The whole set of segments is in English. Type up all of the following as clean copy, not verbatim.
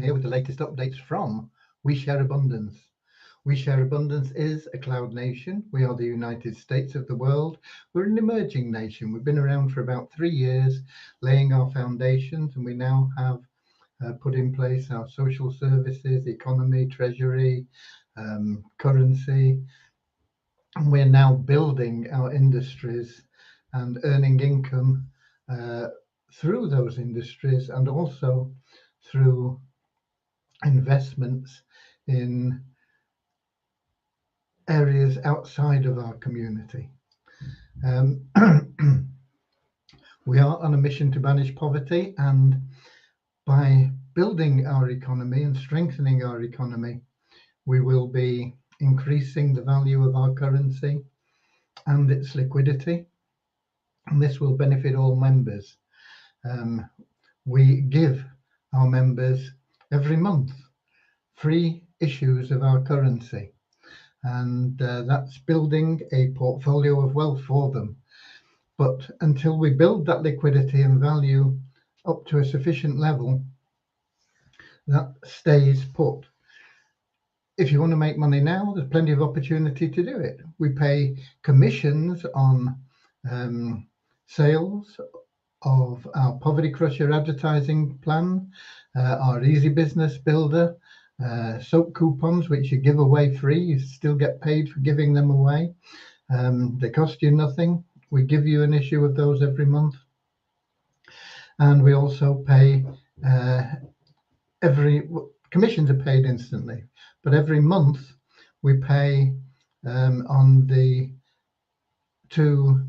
Here with the latest updates from We Share Abundance. We Share Abundance is a cloud nation. We are the United States of the world. We're an emerging nation. We've been around for about 3 years, laying our foundations, and we now have put in place our social services, economy, treasury, currency, and we're now building our industries and earning income through those industries, and also through investments in areas outside of our community. Um, we are on a mission to banish poverty, and by building our economy and strengthening our economy, we will be increasing the value of our currency and its liquidity, and this will benefit all members. We give our members every month free issues of our currency, and that's building a portfolio of wealth for them. But until we build that liquidity and value up to a sufficient level, that stays put. If you want to make money now, there's plenty of opportunity to do it. We pay commissions on sales of our Poverty Crusher advertising plan, our Easy Business Builder, soap coupons, which you give away free. You still get paid for giving them away. They cost you nothing. We give you an issue of those every month. And we also pay commissions are paid instantly, but every month we pay on the two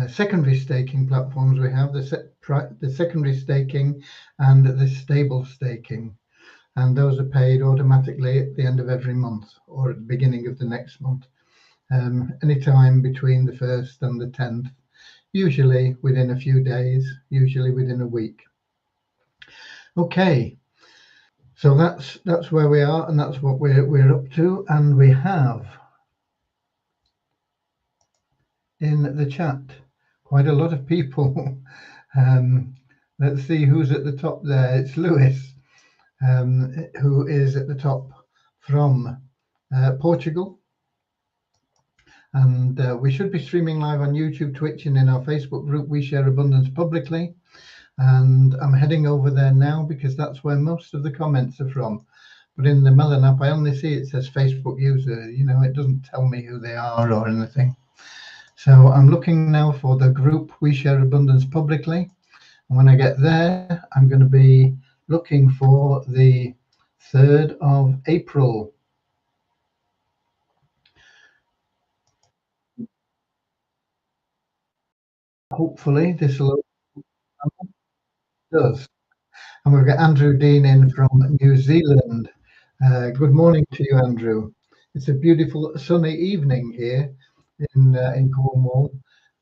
secondary staking platforms we have, the secondary staking and the stable staking, and those are paid automatically at the end of every month or at the beginning of the next month, anytime between the 1st and the 10th, usually within a few days, usually within a week. Okay, so that's where we are, and that's what we're up to, and we have in the chat quite a lot of people. Let's see who's at the top there. It's Lewis, who is at the top from Portugal. And we should be streaming live on YouTube, Twitch, and in our Facebook group, We Share Abundance Publicly. And I'm heading over there now because that's where most of the comments are from. But in the Melon app, I only see it says Facebook user. You know, it doesn't tell me who they are or anything. So I'm looking now for the group We Share Abundance Publicly. And when I get there, I'm going to be looking for the 3rd of April. Hopefully this will does. And we've got Andrew Dean in from New Zealand. Good morning to you, Andrew. It's a beautiful sunny evening here in Cornwall.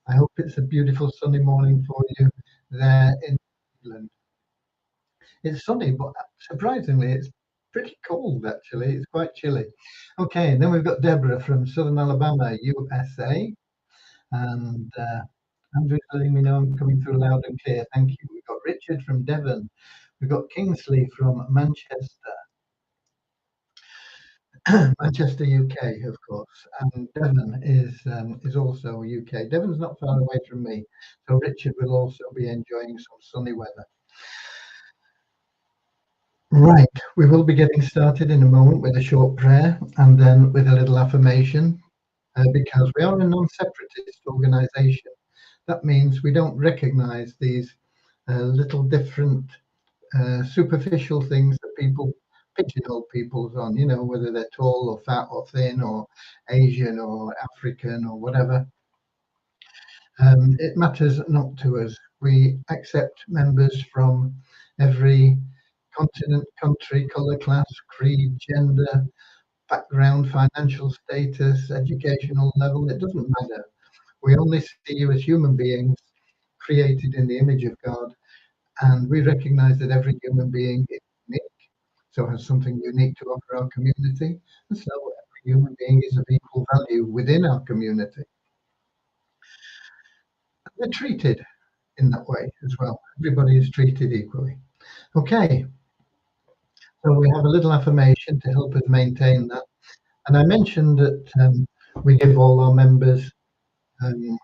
I hope it's a beautiful sunny morning for you there in New Zealand. It's sunny, but surprisingly, it's pretty cold actually. It's quite chilly. Okay, and then we've got Deborah from Southern Alabama, USA. And Andrew's letting me know I'm coming through loud and clear. Thank you. We've got Richard from Devon. We've got Kingsley from Manchester. Manchester, UK, of course, and Devon is also UK. Devon's not far away from me, so Richard will also be enjoying some sunny weather. Right, we will be getting started in a moment with a short prayer and then with a little affirmation, because we are a non-separatist organisation. That means we don't recognise these little different superficial things that people pigeonhole people on, you know, whether they're tall or fat or thin or Asian or African or whatever. It matters not to us. We accept members from every continent, country, colour, class, creed, gender, background, financial status, educational level. It doesn't matter. We only see you as human beings created in the image of God, and we recognize that every human being is unique, so has something unique to offer our community, and so every human being is of equal value within our community. They're treated in that way as well. Everybody is treated equally. Okay, So we have a little affirmation to help us maintain that. And I mentioned that we give all our members um,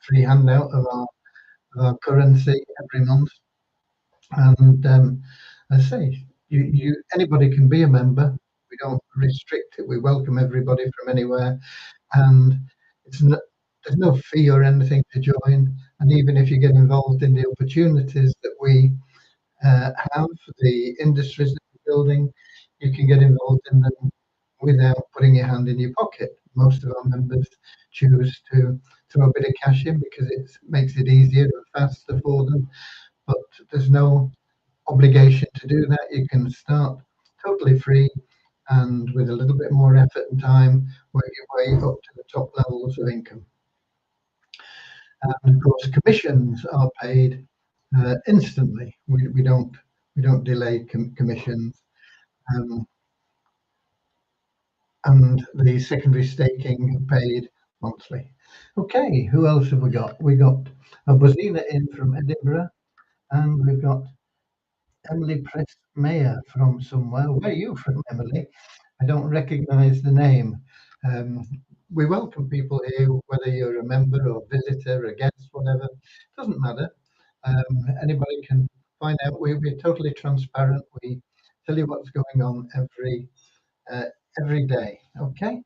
free handout of our currency every month. And I say, anybody can be a member. We don't restrict it. We welcome everybody from anywhere, and it's no, there's no fee or anything to join. And even if you get involved in the opportunities that we have, the industries that we're building, you can get involved in them without putting your hand in your pocket. Most of our members choose to throw a bit of cash in because it makes it easier and faster for them. But there's no obligation to do that. You can start totally free and with a little bit more effort and time, work your way up to the top levels of income. And of course, commissions are paid instantly. We don't delay commissions, um, and the secondary staking paid monthly. Okay, who else have we got? We got Bozina in from Edinburgh, and we've got Emily Press Mayer from somewhere. Where are you from, Emily? I don't recognise the name. Um, we welcome people here, whether you're a member or visitor, a guest, whatever. Doesn't matter. Anybody can find out. We're totally transparent. We tell you what's going on uh, every day. Okay.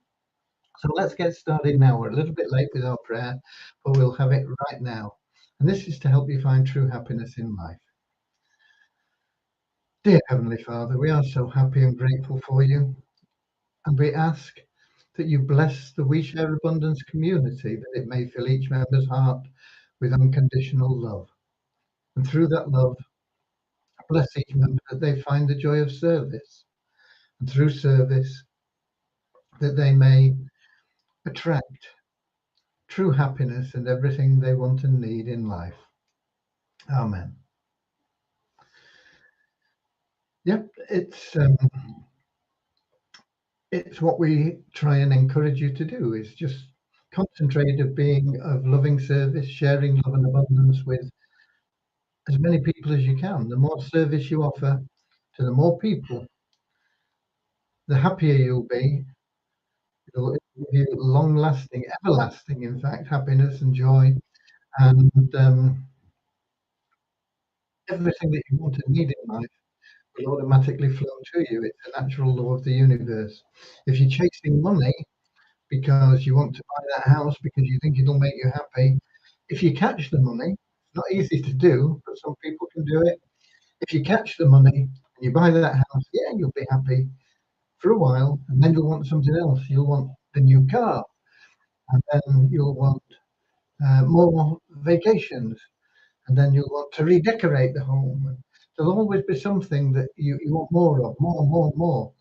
So let's get started now. We're a little bit late with our prayer, but we'll have it right now. And this is to help you find true happiness in life. Dear Heavenly Father, we are so happy and grateful for you. And we ask that you bless the We Share Abundance community, that it may fill each member's heart with unconditional love. And through that love, bless each member that they find the joy of service. And through service, that they may attract true happiness and everything they want and need in life. Amen. Yep, it's what we try and encourage you to do, is just concentrate of loving service, sharing love and abundance with as many people as you can. The more service you offer to the more people, the happier you'll be. It'll give you long lasting, everlasting, in fact, happiness and joy, and everything that you want and need in life will automatically flow to you. It's a natural law of the universe. If you're chasing money because you want to buy that house because you think it'll make you happy, if you catch the money, it's not easy to do, but some people can do it. If you catch the money and you buy that house, yeah, you'll be happy for a while, and then you'll want something else. You'll want a new car, and then you'll want more vacations, and then you'll want to redecorate the home. And there'll always be something that you want more of, more.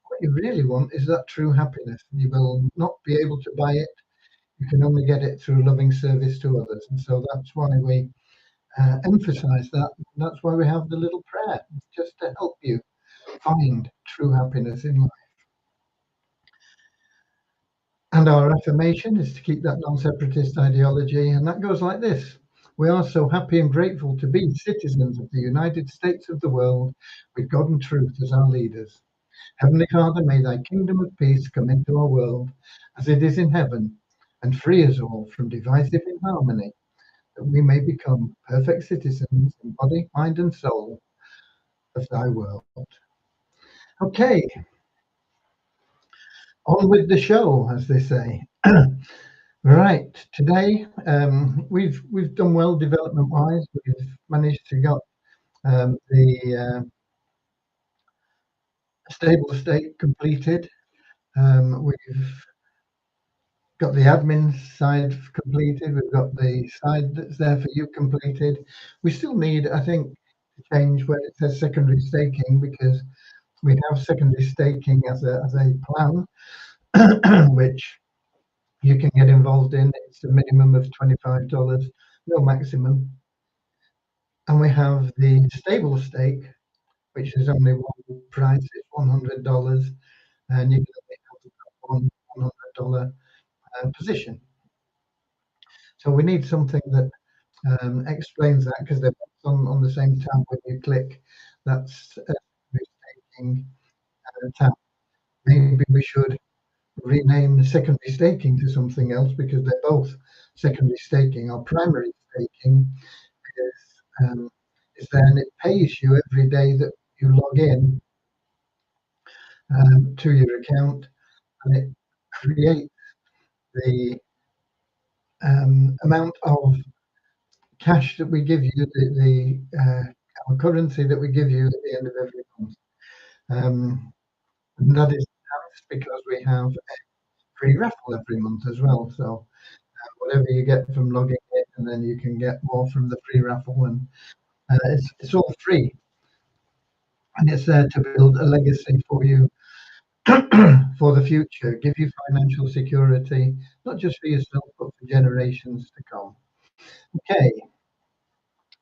What you really want is that true happiness. You will not be able to buy it. You can only get it through loving service to others. And so that's why we emphasize that. That's why we have the little prayer, just to help you find true happiness in life. And our affirmation is to keep that non-separatist ideology, and that goes like this. We are so happy and grateful to be citizens of the United States of the world, with God and truth as our leaders. Heavenly Father, may thy kingdom of peace come into our world as it is in heaven, and free us all from divisive inharmony, that we may become perfect citizens in body, mind, and soul of thy world. Okay, on with the show, as they say. Right, today we've done well development-wise. We've managed to get the stable state completed. We've got the admin side completed. We've got the side that's there for you completed. We still need, I think, to change where it says secondary staking, because we have secondary staking as a plan, which you can get involved in. It's a minimum of $25, no maximum. And we have the stable stake, which is only one price, it's $100, and you can only have one $100 position. So we need something that explains that, because they're on the same tab when you click That's staking tap. Maybe we should rename secondary staking to something else because they're both secondary staking. Or primary staking is then it pays you every day that you log in to your account, and it creates the amount of cash that we give you, our currency that we give you at the end of every month. And that is enhanced because we have a free raffle every month as well. So whatever you get from logging in, and then you can get more from the free raffle, and it's all free, and it's there to build a legacy for you for the future, give you financial security, not just for yourself but for generations to come. Okay,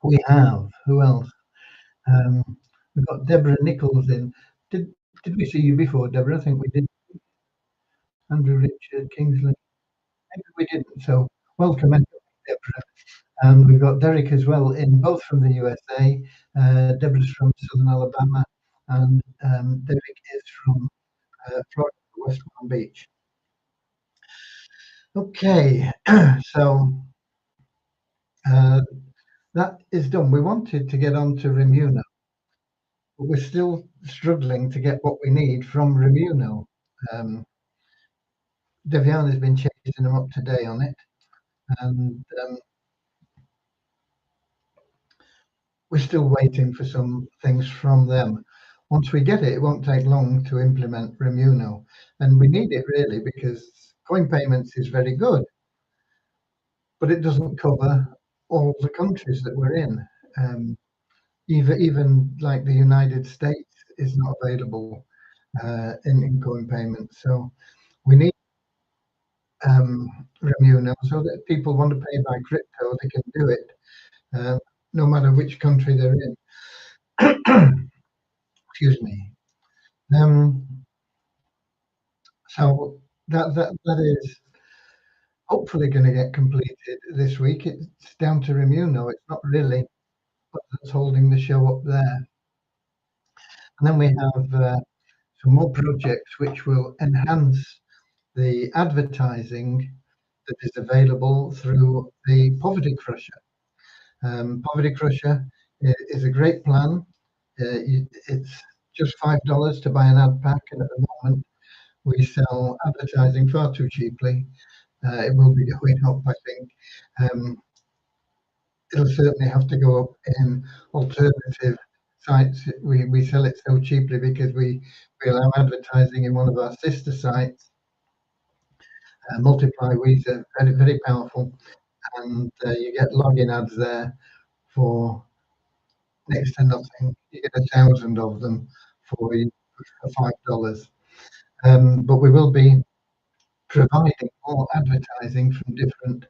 we have who else? Um, we've got Deborah Nichols in. Did did we see you before, Deborah? I think we did. Andrew Richard Kingsley. Maybe we didn't. So welcome, Deborah. And we've got Derek as well in, both from the USA. Deborah's from Southern Alabama, and Derek is from Florida, West Palm Beach. Okay, so that is done. We wanted to get on to Remuno, but we're still struggling to get what we need from Remuno. Devian has been chasing them up today on it, and we're still waiting for some things from them. Once we get it, it won't take long to implement Remuno, and we need it really because coin payments is very good, but it doesn't cover all the countries that we're in. Even like the United States is not available in coin payments. So we need Remuno so that if people want to pay by crypto, they can do it, no matter which country they're in. Excuse me. So that is hopefully going to get completed this week. It's down to Remuno. It's not really that's holding the show up there. And then we have some more projects which will enhance the advertising that is available through the Poverty Crusher. Poverty Crusher is a great plan. It's just $5 to buy an ad pack, and at the moment we sell advertising far too cheaply. It will be going up, I think. It'll certainly have to go up in alternative sites. We sell it so cheaply because we allow advertising in one of our sister sites. Multiply Weezer, very, very powerful, and you get login ads there for next to nothing. You get 1,000 of them for $5. But we will be providing more advertising from different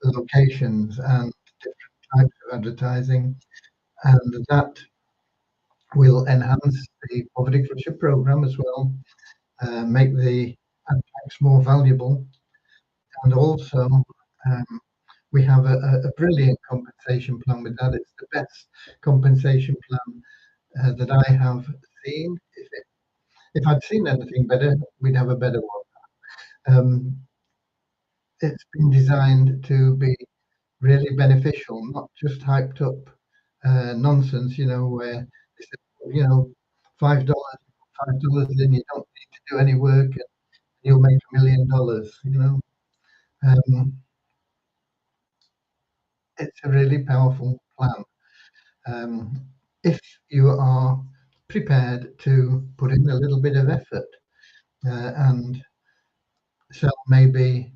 locations and different types of advertising, and that will enhance the Poverty Crusher program as well, make the ad packs more valuable, and also we have a brilliant compensation plan with that. It's the best compensation plan that I have seen. If I'd seen anything better, we'd have a better one. It's been designed to be really beneficial, not just hyped up nonsense, where they say, $5, $5, then you don't need to do any work and you'll make $1 million, It's a really powerful plan. If you are prepared to put in a little bit of effort and sell maybe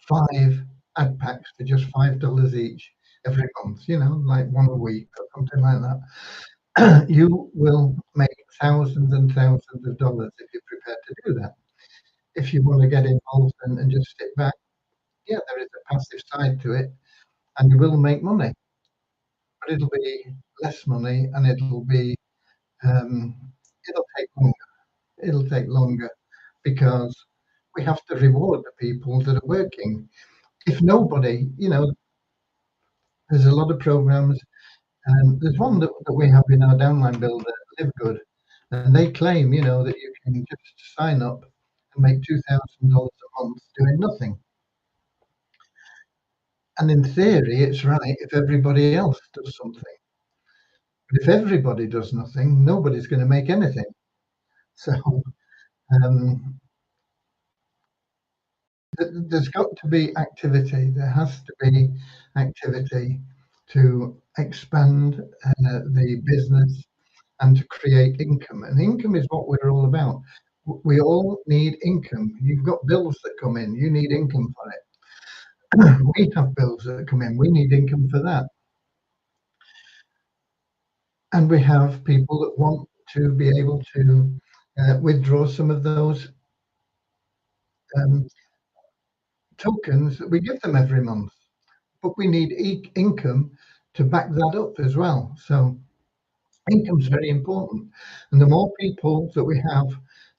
5 ad packs for just $5 each every month, like one a week or something like that, you will make thousands and thousands of dollars if you're prepared to do that. If you want to get involved and just sit back, yeah, there is a passive side to it, and you will make money, but it'll be less money, and it'll take longer. It'll take longer because we have to reward the people that are working. If nobody, there's a lot of programs There's one that we have in our downline builder, Live Good, and they claim, that you can just sign up and make $2,000 a month doing nothing. And in theory, it's right if everybody else does something. But if everybody does nothing, nobody's going to make anything. So um, there's got to be activity. There has to be activity to expand the business and to create income. And income is what we're all about. We all need income. You've got bills that come in, you need income for it. We have bills that come in, we need income for that. And we have people that want to be able to withdraw some of those tokens that we give them every month. But we need income to back that up as well. So income is very important. And the more people that we have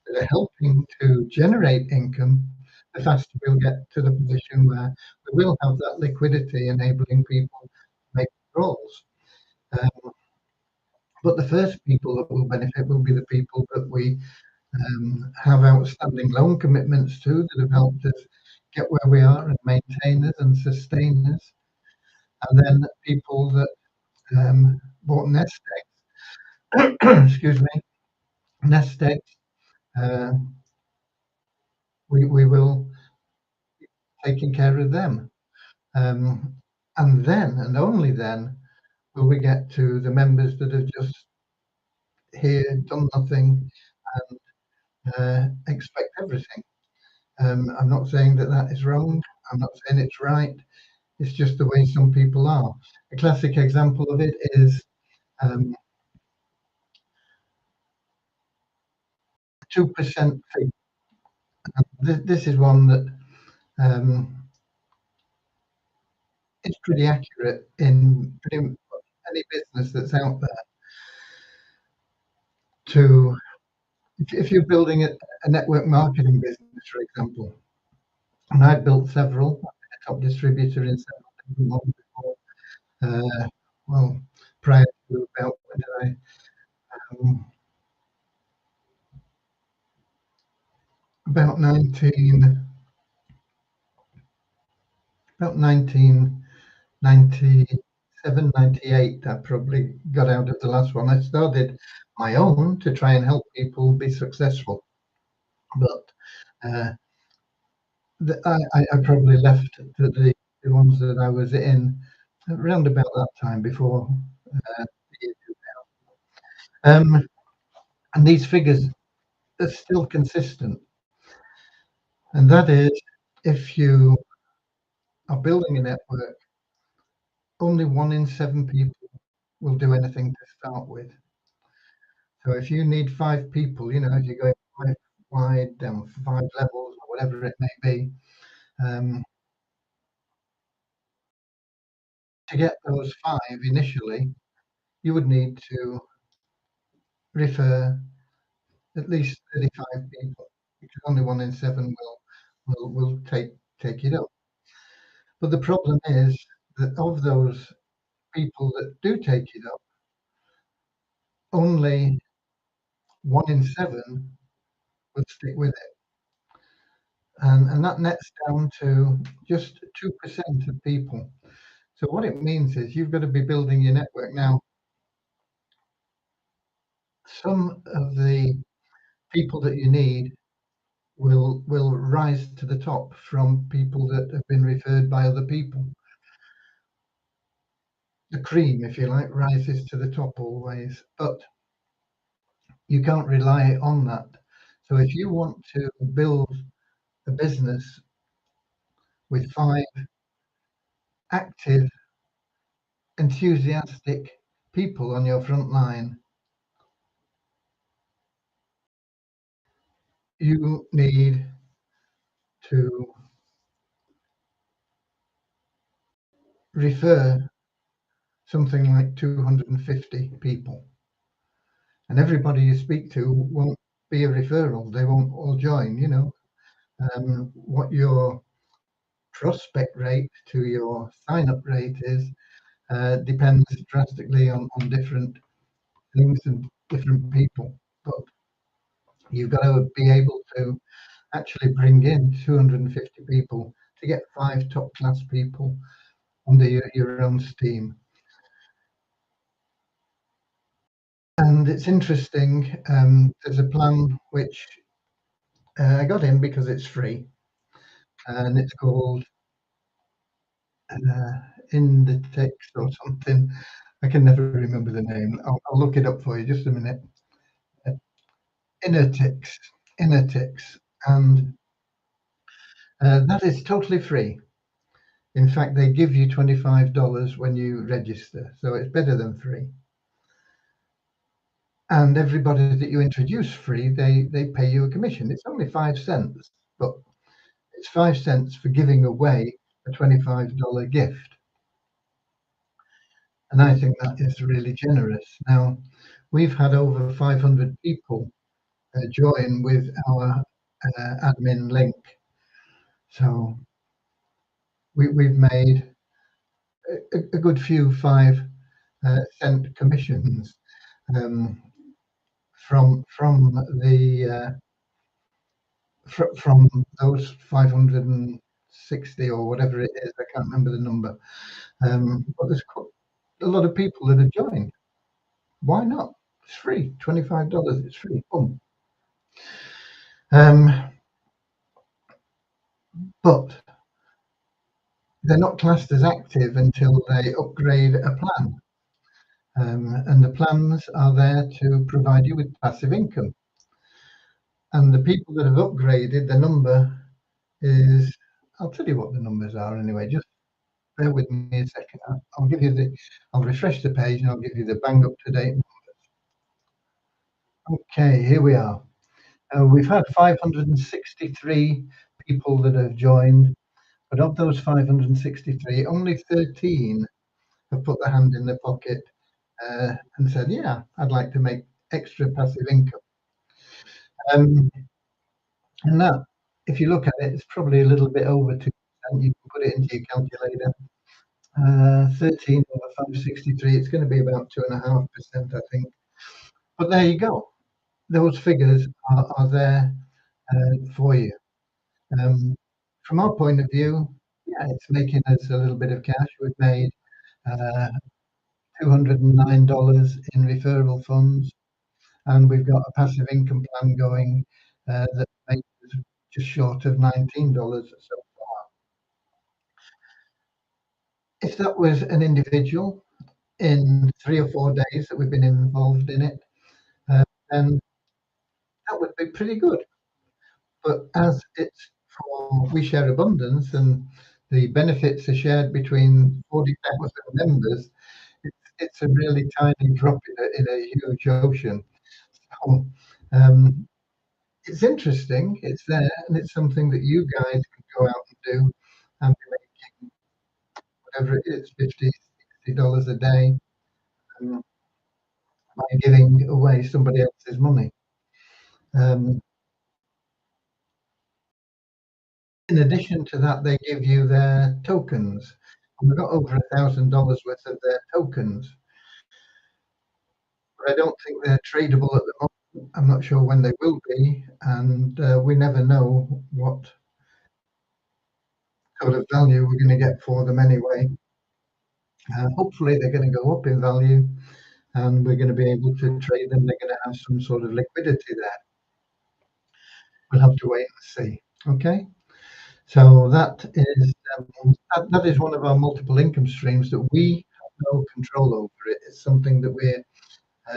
that are helping to generate income, the faster we'll get to the position where we will have that liquidity enabling people to make withdrawals. But the first people that will benefit will be the people that we have outstanding loan commitments to, that have helped us get where we are and maintain us and sustain us. And then people that bought nest eggs, excuse me, nest eggs, we will be taking care of them. And then, and only then, will we get to the members that are just here, done nothing, and expect everything. I'm not saying that that is wrong. I'm not saying it's right. It's just the way some people are. A classic example of it is 2% fee. This is one that is pretty accurate in pretty much any business that's out there. If you're building a network marketing business, for example, and I've built several, I've been a top distributor in several different ones before. Well, prior to about when did I? About 1997, 98, I probably got out of the last one. I started my own to try and help people be successful, but I probably left the ones that I was in around about that time before the year 2000. And these figures are still consistent, and that is, if you are building a network, only 1 in 7 people will do anything to start with. So if you need 5 people, if you're going 5 wide down 5 levels or whatever it may be, to get those 5 initially, you would need to refer at least 35 people, because only 1 in 7 will take it up. But the problem is that of those people that do take it up, only 1 in 7 would stick with it. And that nets down to just 2% of people. So what it means is you've got to be building your network now. Some of the people that you need will rise to the top from people that have been referred by other people. The cream, if you like, rises to the top always, but you can't rely on that. So if you want to build a business with 5 active, enthusiastic people on your front line, you need to refer something like 250 people. And everybody you speak to won't be a referral. They won't all join, what your prospect rate to your sign-up rate is depends drastically on different things and different people. But you've got to be able to actually bring in 250 people to get 5 top class people under your own steam. And it's interesting, there's a plan which I got in because it's free, and it's called In the Text or something. I can never remember the name. I'll look it up for you, just a minute. Innertix, Innertix, and that is totally free. In fact, they give you $25 when you register, so it's better than free. And everybody that you introduce free, they pay you a commission. It's only 5 cents, but it's 5 cents for giving away a $25 gift. And I think that is really generous. Now, we've had over 500 people join with our admin link. So we've made a good few 5 cent commissions from those 560 or whatever it is. I can't remember the number. But there's a lot of people that have joined. Why not? It's free. $25. It's free. Boom. But they're not classed as active until they upgrade a plan. And the plans are there to provide you with passive income. And the people that have upgraded, the number is, I'll tell you what the numbers are anyway, just bear with me a second. I'll refresh the page and I'll give you the bang up to date numbers. Okay, here we are. We've had 563 people that have joined, but of those 563, only 13 have put their hand in their pocket and said, yeah, I'd like to make extra passive income. And that, if you look at it, it's probably a little bit over 2%. You can put it into your calculator. 13 over 563, it's going to be about 2.5%, I think. But there you go. Those figures are there for you. From our point of view, yeah, it's making us a little bit of cash. We've made $209 in referral funds, and we've got a passive income plan going that makes us just short of $19 so far. If that was an individual in 3 or 4 days that we've been involved in it, then that would be pretty good. But as it's for We Share Abundance and the benefits are shared between 40,000 members, it's a really tiny drop in a huge ocean. So, it's interesting, it's there, and it's something that you guys can go out and do and be making whatever it is, $50, $60 a day, by giving away somebody else's money. In addition to that, they give you their tokens. And we've got over $1,000 worth of their tokens. But I don't think they're tradable at the moment. I'm not sure when they will be, and we never know what sort of value we're going to get for them anyway. Hopefully, they're going to go up in value, and we're going to be able to trade them. They're going to have some sort of liquidity there. We'll have to wait and see. Okay. So that is one of our multiple income streams that we have no control over. It's something that we're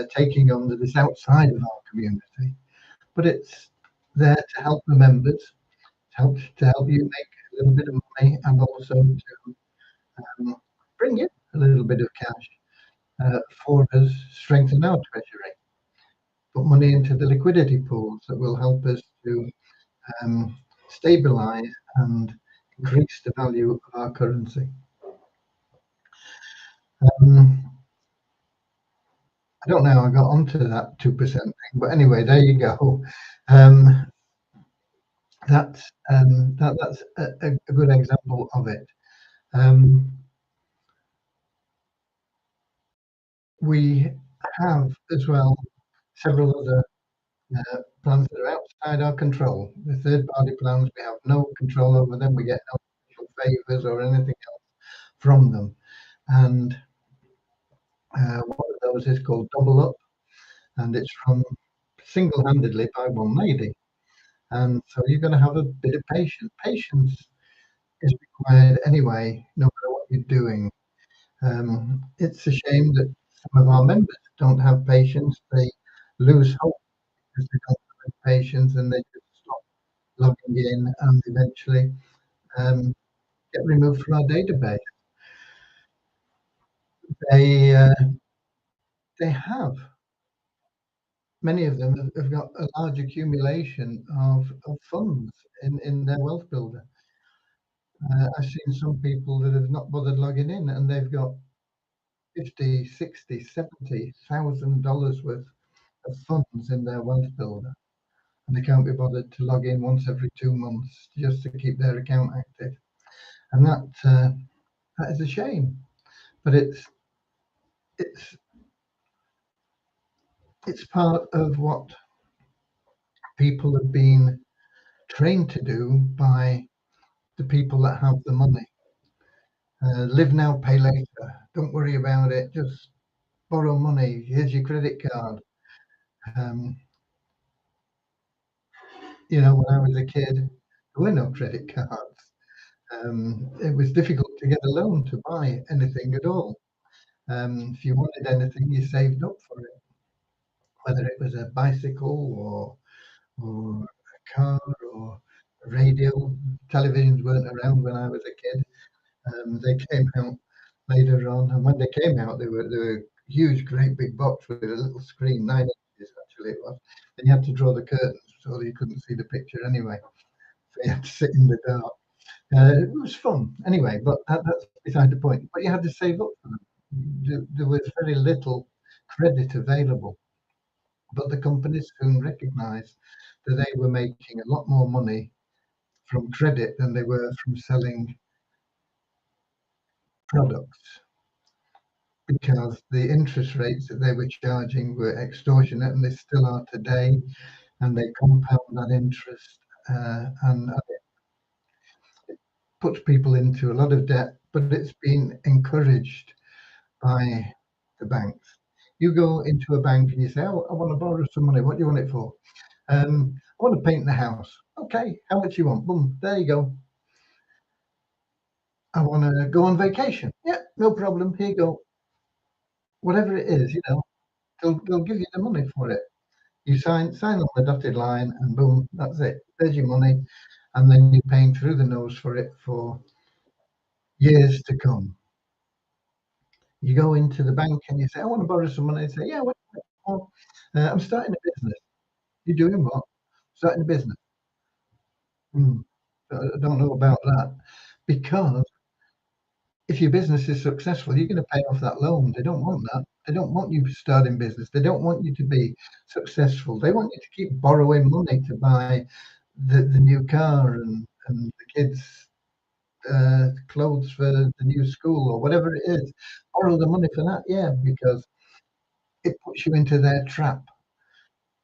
taking on that is outside of our community, but it's there to help the members, to help you make a little bit of money, and also to bring in a little bit of cash for us, strengthen our treasury, put money into the liquidity pools that will help us to stabilize and increase the value of our currency. I don't know how I got onto that 2% thing, but anyway, there you go. That's a good example of it. We have as well several other plans that are outside our control. The third-party plans, we have no control over them. We get no special favors or anything else from them. And one of those is called Double Up, and it's run single-handedly by one lady. And so you're going to have a bit of patience. Patience is required anyway, no matter what you're doing. It's a shame that some of our members don't have patience. They lose hope because they don't have patience and they just stop logging in and eventually um, get removed from our database. They uh, they have many of them have got a large accumulation of funds in their wealth builder. I've seen some people that have not bothered logging in and they've got 50, 60, $70,000 worth of funds in their wealth builder, and they can't be bothered to log in once every 2 months just to keep their account active. And that is a shame. But it's it's part of what people have been trained to do by the people that have the money. Live now, pay later. Don't worry about it. Just borrow money. Here's your credit card. Um, when I was a kid, there were no credit cards. It was difficult to get a loan to buy anything at all. If you wanted anything, you saved up for it, whether it was a bicycle or a car or a radio. Televisions weren't around when I was a kid. They came out later on, and when they came out, they were huge, great big box with a little screen, 9 inches actually it was. And you had to draw the curtains so that you couldn't see the picture anyway. So you had to sit in the dark. It was fun anyway, but that's beside the point. But you had to save up for them. There was very little credit available, but the companies soon recognized that they were making a lot more money from credit than they were from selling products, because the interest rates that they were charging were extortionate, and they still are today, and they compound that interest, and it puts people into a lot of debt, but it's been encouraged by the banks. You go into a bank and you say, "Oh, I want to borrow some money. What do you want it for?" I want to paint the house. Okay, how much you want? Boom, there you go. I want to go on vacation. Yeah, no problem. Here you go. Whatever it is, they'll give you the money for it. You sign on the dotted line, and boom, that's it. There's your money, and then you're paying through the nose for it for years to come. You go into the bank and you say, "I want to borrow some money." They say, "Yeah, what do you want for?" "I'm starting a business." "You're doing what?" "Starting a business." "Hmm, I don't know about that." Because if your business is successful, you're going to pay off that loan. They don't want that. They don't want you starting business. They don't want you to be successful. They want you to keep borrowing money to buy the new car and the kids' clothes for the new school or whatever it is. Borrow the money for that, yeah, because it puts you into their trap.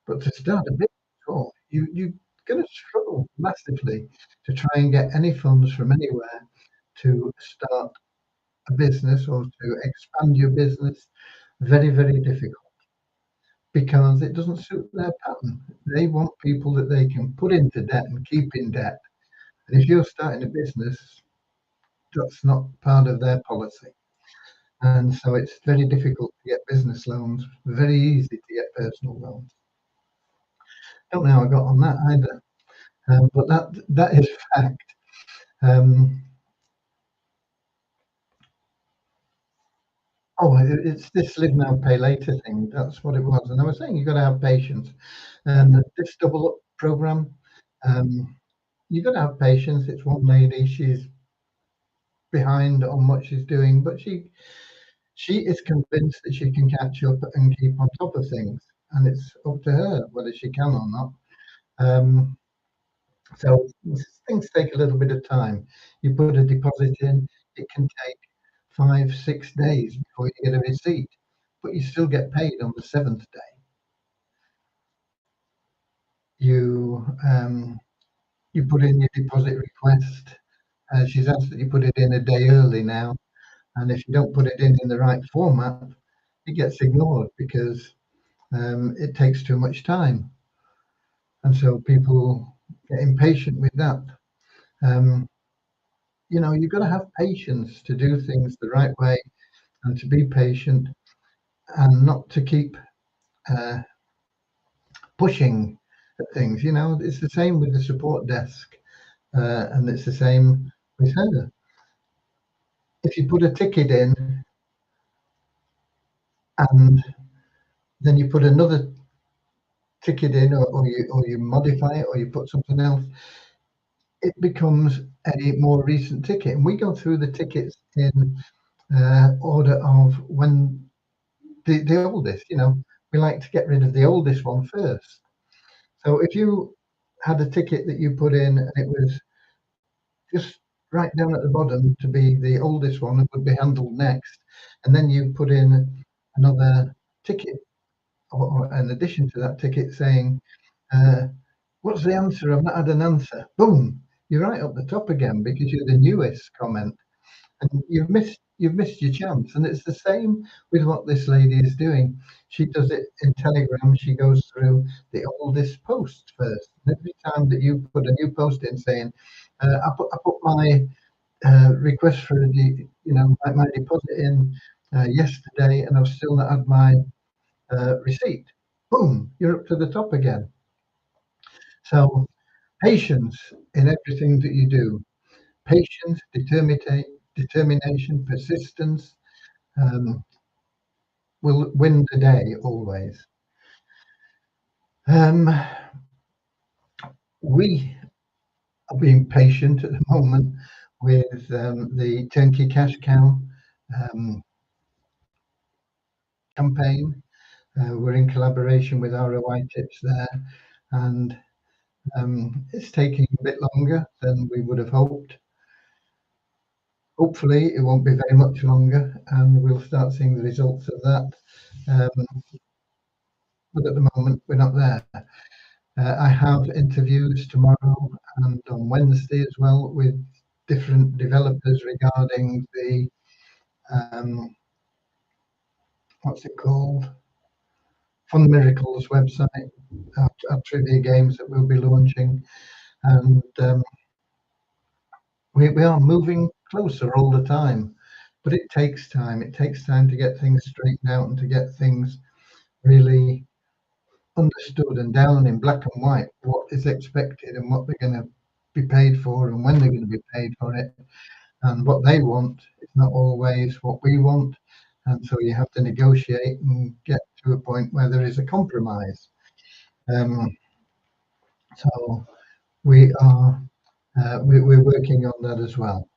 But to start a business, oh, you're going to struggle massively to try and get any funds from anywhere to start a business or to expand your business. Very, very difficult, because it doesn't suit their pattern. They want people that they can put into debt and keep in debt. And if you're starting a business, that's not part of their policy. And so it's very difficult to get business loans, very easy to get personal loans. Don't know how I got on that either, but that is fact. Um, it's this live now, pay later thing. That's what it was. And I was saying you've got to have patience. And this double up program, um, you've got to have patience. It's one lady. She's behind on what she's doing, but she is convinced that she can catch up and keep on top of things. And it's up to her whether she can or not. Um, so things take a little bit of time. You put a deposit in, it can take 5, 6 days before you get a receipt. but you still get paid on the 7th day. You put in your deposit request. She's asked that you put it in a day early now, and if you don't put it in the right format, it gets ignored because it takes too much time, and so people get impatient with that. You've got to have patience to do things the right way and to be patient and not to keep uh, pushing at things. It's the same with the support desk, and it's the same with her. If you put a ticket in and then you put another ticket in, or you modify it, or you put something else, it becomes a more recent ticket. And we go through the tickets in order of when the oldest. We like to get rid of the oldest one first. So if you had a ticket that you put in and it was just right down at the bottom to be the oldest one and would be handled next, and then you put in another ticket or in addition to that ticket saying, what's the answer? I've not had an answer. Boom, you're right up the top again because you're the newest comment, and you've missed your chance. And it's the same with what this lady is doing. She does it in Telegram. She goes through the oldest posts first. And every time that you put a new post in saying, I put my request for my deposit in yesterday, and I've still not had my receipt. Boom, you're up to the top again. So patience in everything that you do. Patience, determination, persistence will win the day always. We are being patient at the moment with the Turnkey Cash Cow campaign. We're in collaboration with ROI Tips there, and it's taking a bit longer than we would have hoped. Hopefully, it won't be very much longer, and we'll start seeing the results of that. But at the moment, we're not there. I have interviews tomorrow and on Wednesday as well with different developers regarding the what's it called? Fun Miracles website, our trivia games that we'll be launching, and we are moving closer all the time. But it takes time. It takes time to get things straightened out and to get things really understood and down in black and white what is expected and what they're going to be paid for and when they're going to be paid for it. And what they want is not always what we want. And so you have to negotiate and get to a point where there is a compromise. So we are we're working on that as well.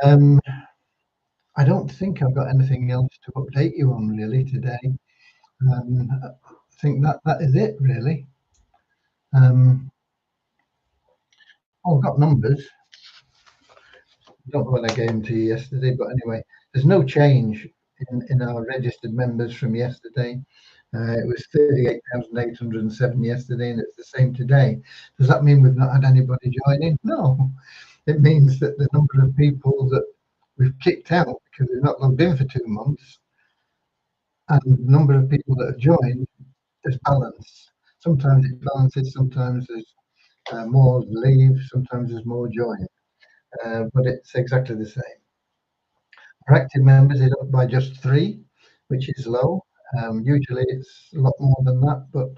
I don't think I've got anything else to update you on really today. I think that is it really. I've got numbers. I don't know what I gave them to you yesterday, but anyway, there's no change in our registered members from yesterday. It was 38,807 yesterday, and it's the same today. Does that mean we've not had anybody joining? No. It means that the number of people that we've kicked out because they've not logged in for 2 months and the number of people that have joined is balanced. Sometimes it balances, sometimes there's more leave, sometimes there's more join, but it's exactly the same. Our active members is up by just 3, which is low. Usually it's a lot more than that, but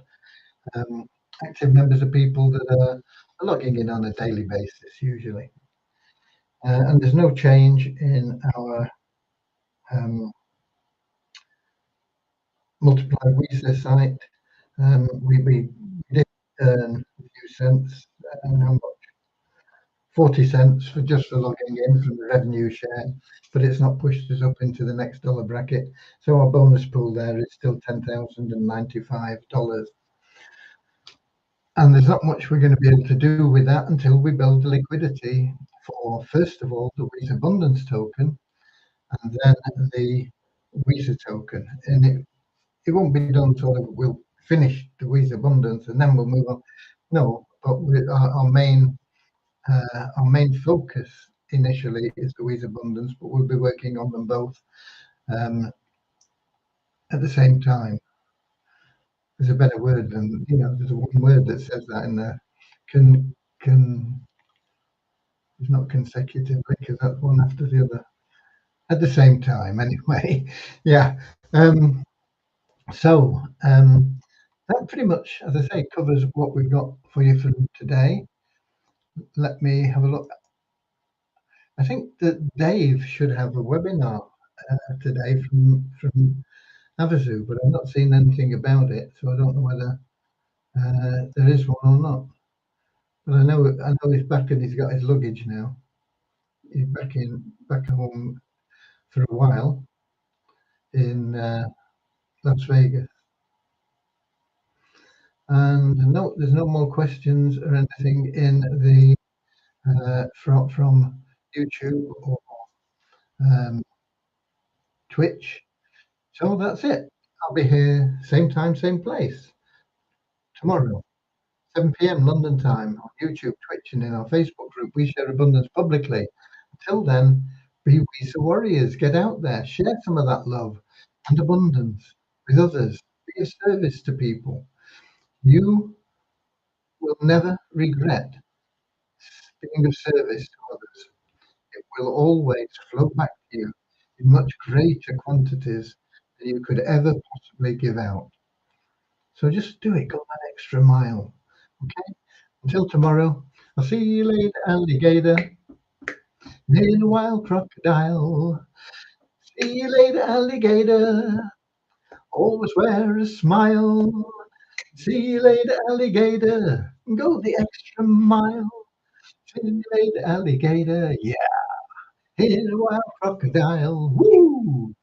active members are people that are logging in on a daily basis usually. And there's no change in our Multiply Weasler site. We did earn a few cents, how much? 40 cents for logging in from the revenue share, but it's not pushed us up into the next dollar bracket. So our bonus pool there is still $10,095. And there's not much we're going to be able to do with that until we build the liquidity for, first of all, the Wheat Abundance token, and then the Weezer token, and it won't be done until we'll finish the Weezer Abundance, and then we'll move on. No, but our main focus initially is the Weezer Abundance, but we'll be working on them both um, at the same time. There's a better word than, there's a one word that says that in there. Can It's not consecutively because that's one after the other at the same time. Anyway, yeah. That pretty much, as I say, covers what we've got for you for today. Let me have a look. I think that Dave should have a webinar today from Havasu, but I've not seen anything about it, so I don't know whether there is one or not. But I know he's back and he's got his luggage now. He's back home for a while in Las Vegas. And no, there's no more questions or anything in the from YouTube or Twitch. So that's it. I'll be here same time, same place tomorrow, 7 p.m. London time on YouTube, Twitch, and in our Facebook group. We share abundance publicly. Until then, be Weezer Warriors. Get out there, share some of that love and abundance with others. Be of service to people. You will never regret being of service to others. It will always flow back to you in much greater quantities than you could ever possibly give out. So just do it, go that extra mile. Okay? Until tomorrow, I'll see you later, alligator. In a wild crocodile. See you later, alligator. Always wear a smile. See you later, alligator. Go the extra mile. See you later, alligator. Yeah. In a wild crocodile. Woo!